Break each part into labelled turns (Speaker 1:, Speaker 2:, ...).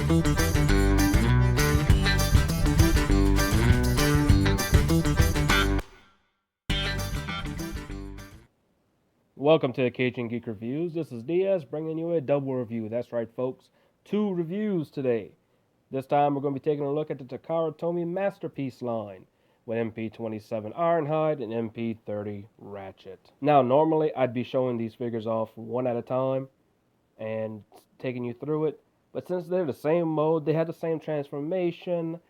Speaker 1: Welcome to Cajun Geek Reviews. This is Diaz bringing you a double review. That's right, folks. 2 reviews today. This time we're going to be taking a look at the TakaraTomy Masterpiece line with MP27 Ironhide and MP30 Ratchet. Now, normally I'd be showing these figures off one at a time and taking you through it, but since they're the same mode, they have the same transformation,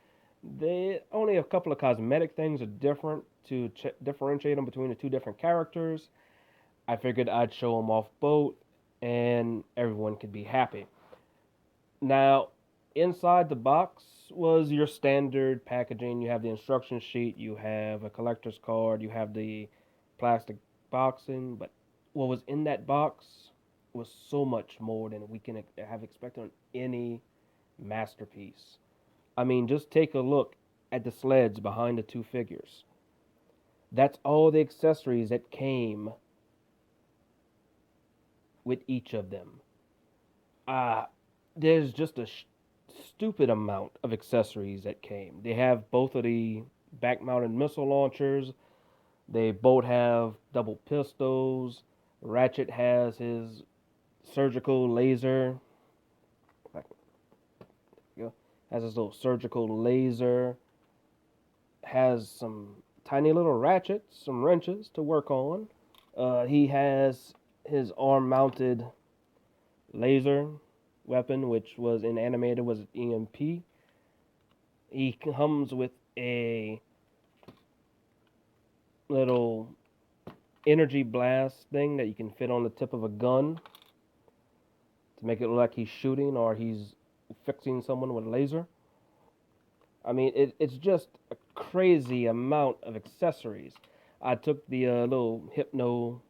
Speaker 1: they only a couple of cosmetic things are different to differentiate them between the two different characters. I figured I'd show them off both and everyone could be happy. Now, inside the box was your standard packaging. You have the instruction sheet, you have a collector's card, you have the plastic boxing, but what was in that box was so much more than we can have expected on any masterpiece. I mean, just take a look at the sleds behind the two figures. That's all the accessories that came with each of them. There's just a stupid amount of accessories that came. They have both of the back-mounted missile launchers. They both have double pistols. Ratchet has his surgical laser. Has his little surgical laser. Has some tiny little ratchets, some wrenches to work on. He has his arm-mounted laser weapon, which was in animated was EMP. He comes with a little energy blast thing that you can fit on the tip of a gun to make it look like he's shooting or he's fixing someone with a laser. I mean, it's just a crazy amount of accessories. I took the little hypno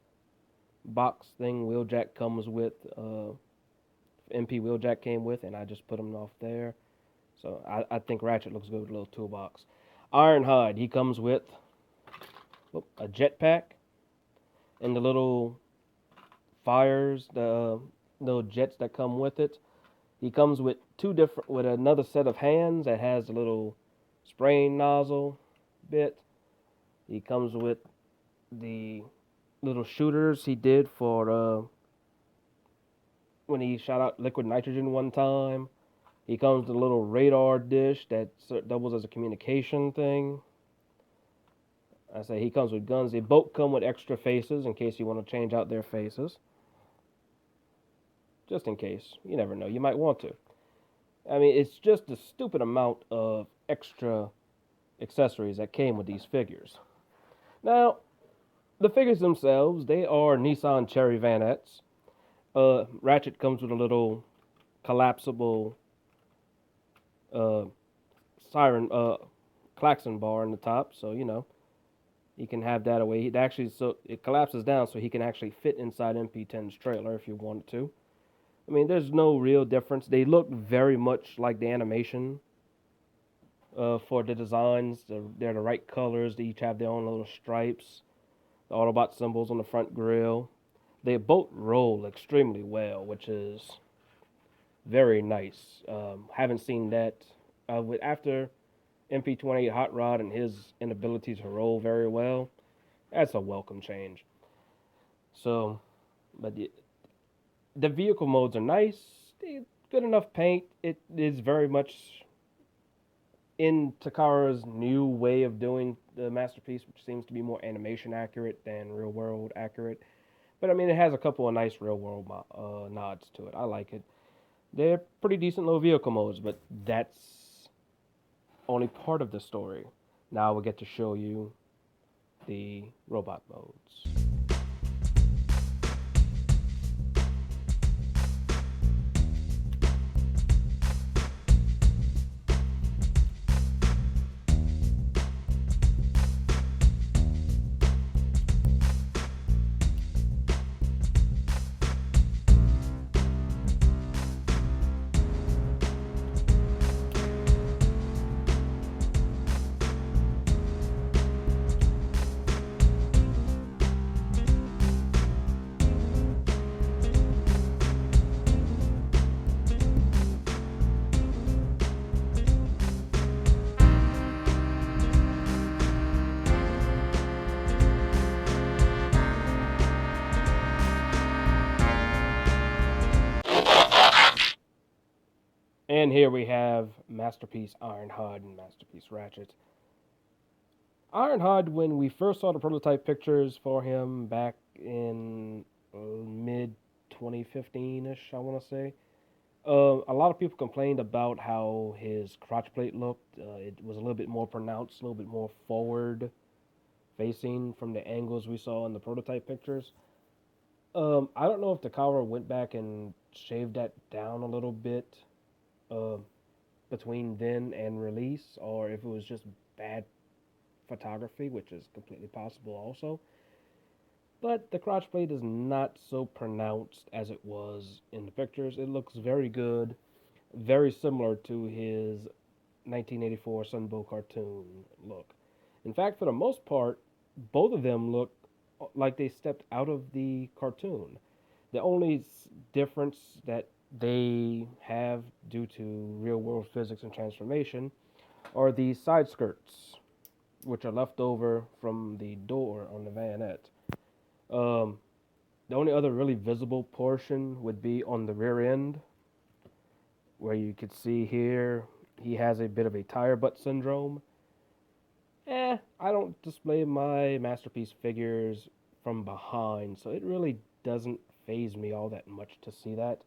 Speaker 1: box thing Wheeljack comes with, MP Wheeljack came with, and I just put them off there. So I think Ratchet looks good with a little toolbox. Ironhide, he comes with a jetpack and the little fires, the little jets that come with it. He comes with with another set of hands that has a little spraying nozzle bit. He comes with the little shooters he did for when he shot out liquid nitrogen one time. He comes with a little radar dish that doubles as a communication thing. I say he comes with guns. They both come with extra faces in case you want to change out their faces. Just in case. You never know. You might want to. I mean, it's just a stupid amount of extra accessories that came with these figures. Now, the figures themselves, they are Nissan Cherry Vanettes. Ratchet comes with a little collapsible siren klaxon bar in the top, so you know you can have that away. It collapses down, so he can actually fit inside MP10's trailer if you wanted to. I mean, there's no real difference. They look very much like the animation for the designs. They're the right colors. They each have their own little stripes. The Autobot symbols on the front grille. They both roll extremely well, which is very nice. Haven't seen that after MP28 Hot Rod and his inability to roll very well. That's a welcome change. So, but the vehicle modes are nice. Good enough paint. It is very much in Takara's new way of doing the masterpiece, which seems to be more animation accurate than real world accurate. But I mean, it has a couple of nice real world nods to it. I like it. They're pretty decent little vehicle modes, but that's only part of the story. Now we'll get to show you the robot modes. And here we have Masterpiece Ironhide and Masterpiece Ratchet. Ironhide, when we first saw the prototype pictures for him back in mid 2015 ish, I want to say, a lot of people complained about how his crotch plate looked. It was a little bit more pronounced, a little bit more forward facing from the angles we saw in the prototype pictures. I don't know if Takara went back and shaved that down a little bit uh, between then and release, or if it was just bad photography, which is completely possible also. But the crotch plate is not so pronounced as it was in the pictures. It looks very good, very similar to his 1984 Sunbow cartoon look. In fact, for the most part, both of them look like they stepped out of the cartoon. The only difference that they have due to real world physics and transformation are the side skirts, which are left over from the door on the vanette. Um, the only other really visible portion would be on the rear end, where you could see here he has a bit of a tire butt syndrome. I don't display my masterpiece figures from behind, so it really doesn't phase me all that much to see that,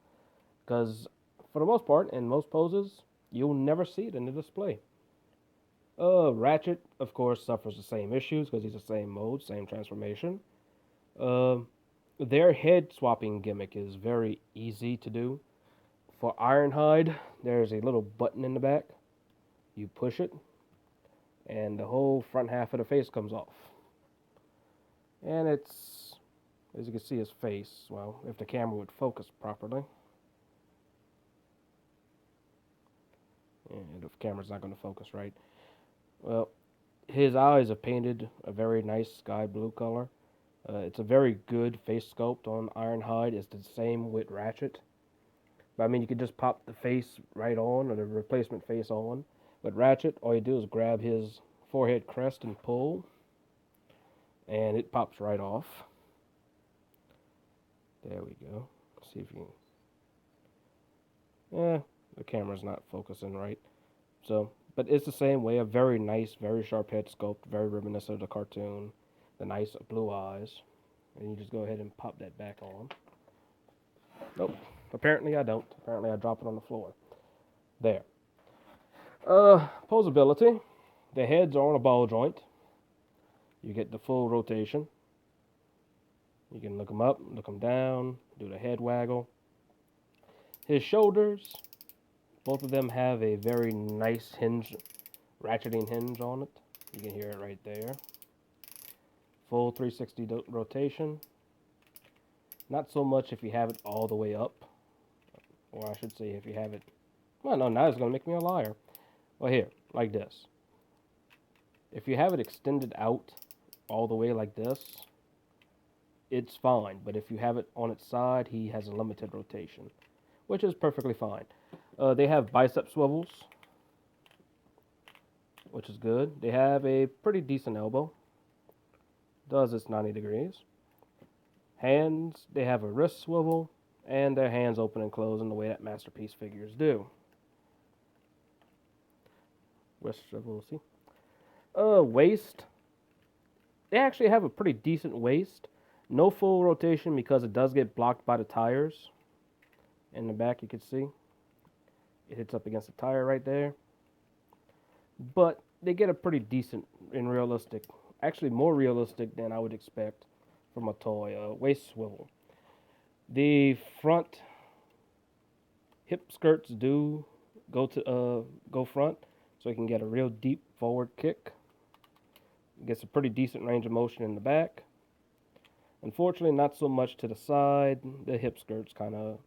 Speaker 1: because for the most part, in most poses, you'll never see it in the display. Ratchet, of course, suffers the same issues because he's the same mode, same transformation. Uh, their head swapping gimmick is very easy to do. For Ironhide, there's a little button in the back. You push it, and the whole front half of the face comes off. And it's, as you can see, his face. Well, if the camera would focus properly. And if the camera's not going to focus right. Well, his eyes are painted a very nice sky blue color. It's a very good face sculpt on Ironhide. It's the same with Ratchet. But I mean, you could just pop the face right on, or the replacement face on. With Ratchet, all you do is grab his forehead crest and pull, and it pops right off. There we go. Let's see if you can. The camera's not focusing right. So, but it's the same way. A very nice, very sharp head sculpt, very reminiscent of the cartoon. The nice blue eyes, and you just go ahead and pop that back on. Nope. Apparently I don't. Apparently I drop it on the floor. There. Posability. The heads are on a ball joint. You get the full rotation. You can look them up, look them down, do the head waggle. His shoulders, both of them have a very nice hinge, ratcheting hinge on it. You can hear it right there. Full 360 rotation. Not so much if you have it all the way up. Or I should say if you have it... Well, no, now it's going to make me a liar. Well, here, like this. If you have it extended out all the way like this, it's fine. But if you have it on its side, he has a limited rotation, which is perfectly fine. They have bicep swivels, which is good. They have a pretty decent elbow. Does its 90 degrees. Hands, they have a wrist swivel, and their hands open and close in the way that masterpiece figures do. Wrist swivel, see? Waist. They actually have a pretty decent waist. No full rotation because it does get blocked by the tires. In the back, you can see. It hits up against the tire right there. But they get a pretty decent and realistic, actually more realistic than I would expect from a toy, waist swivel. The front hip skirts do go front, so you can get a real deep forward kick. Gets a pretty decent range of motion in the back. Unfortunately, not so much to the side. The hip skirts kind of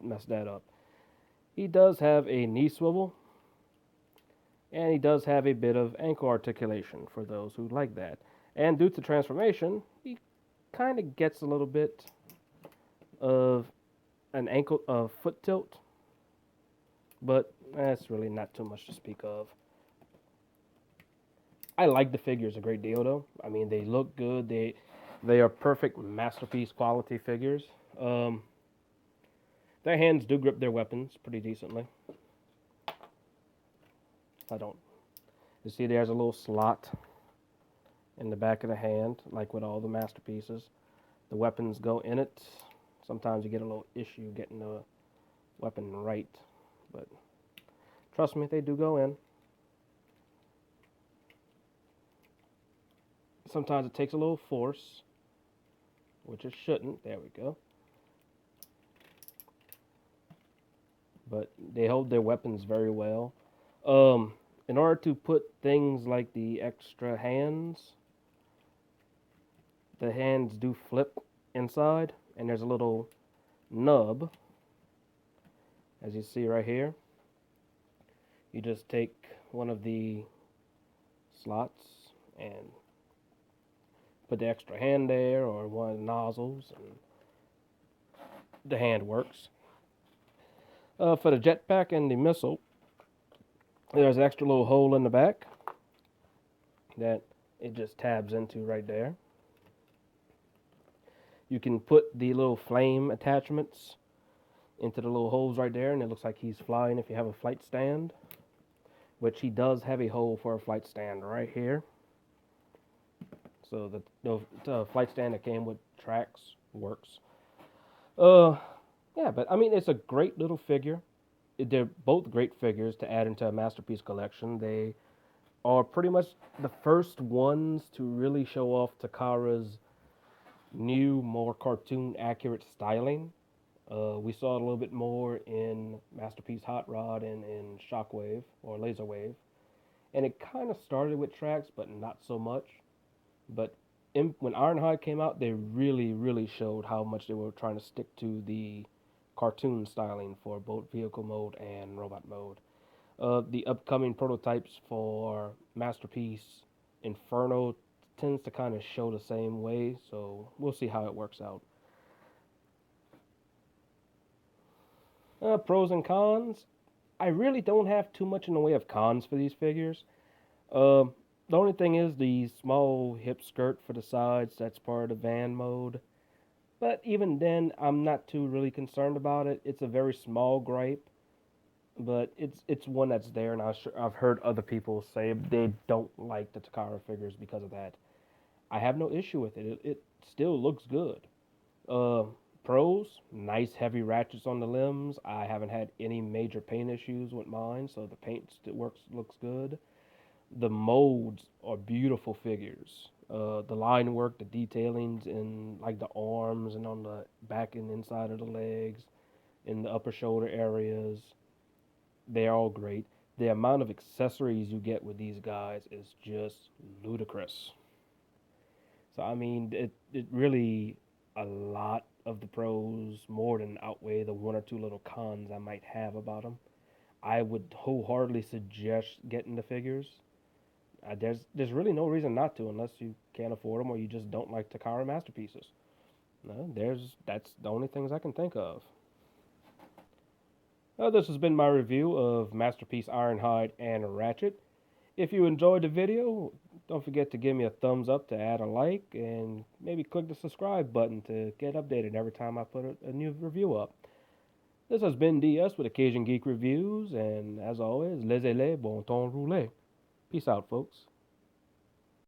Speaker 1: mess that up. He does have a knee swivel, and he does have a bit of ankle articulation for those who like that. And due to transformation, he kind of gets a little bit of an foot tilt, but that's really not too much to speak of. I like the figures a great deal, though. I mean, they look good. They are perfect masterpiece quality figures. Their hands do grip their weapons pretty decently. I don't. You see there's a little slot in the back of the hand, like with all the masterpieces. The weapons go in it. Sometimes you get a little issue getting the weapon right, but trust me, they do go in. Sometimes it takes a little force, which it shouldn't. There we go. But they hold their weapons very well. In order to put things like the extra hands, the hands do flip inside, and there's a little nub, as you see right here. You just take one of the slots and put the extra hand there, or one of the nozzles, and the hand works. For the jetpack and the missile, there's an extra little hole in the back that it just tabs into right there. You can put the little flame attachments into the little holes right there, and it looks like he's flying if you have a flight stand, which he does have a hole for a flight stand right here. So the flight stand that came with tracks works. Yeah, but I mean, it's a great little figure. They're both great figures to add into a masterpiece collection. They are pretty much the first ones to really show off Takara's new, more cartoon accurate styling. We saw it a little bit more in Masterpiece Hot Rod and in Shockwave or Laser Wave. And it kind of started with tracks, but not so much. But when Ironhide came out, they really, really showed how much they were trying to stick to the cartoon styling for both vehicle mode and robot mode. The upcoming prototypes for Masterpiece Inferno tends to kind of show the same way, so we'll see how it works out. Pros and cons. I really don't have too much in the way of cons for these figures. The only thing is the small hip skirt for the sides. That's part of the van mode. But even then, I'm not too really concerned about it. It's a very small gripe, but it's one that's there, and I've heard other people say they don't like the Takara figures because of that. I have no issue with it. It still looks good. Pros, nice heavy ratchets on the limbs. I haven't had any major paint issues with mine, so the paint looks good. The molds are beautiful figures. The line work, the detailings in like the arms and on the back and inside of the legs, in the upper shoulder areas, they're all great. The amount of accessories you get with these guys is just ludicrous. So I mean, it really, a lot of the pros more than outweigh the one or two little cons I might have about them. I would wholeheartedly suggest getting the figures. There's really no reason not to unless you can't afford them or you just don't like Takara masterpieces. No, that's the only things I can think of. This has been my review of Masterpiece Ironhide and Ratchet. If you enjoyed the video, don't forget to give me a thumbs up to add a like and maybe click the subscribe button to get updated every time I put a new review up. This has been DS with Occasion Geek Reviews, and as always, laissez-les bon temps rouler. Peace out, folks.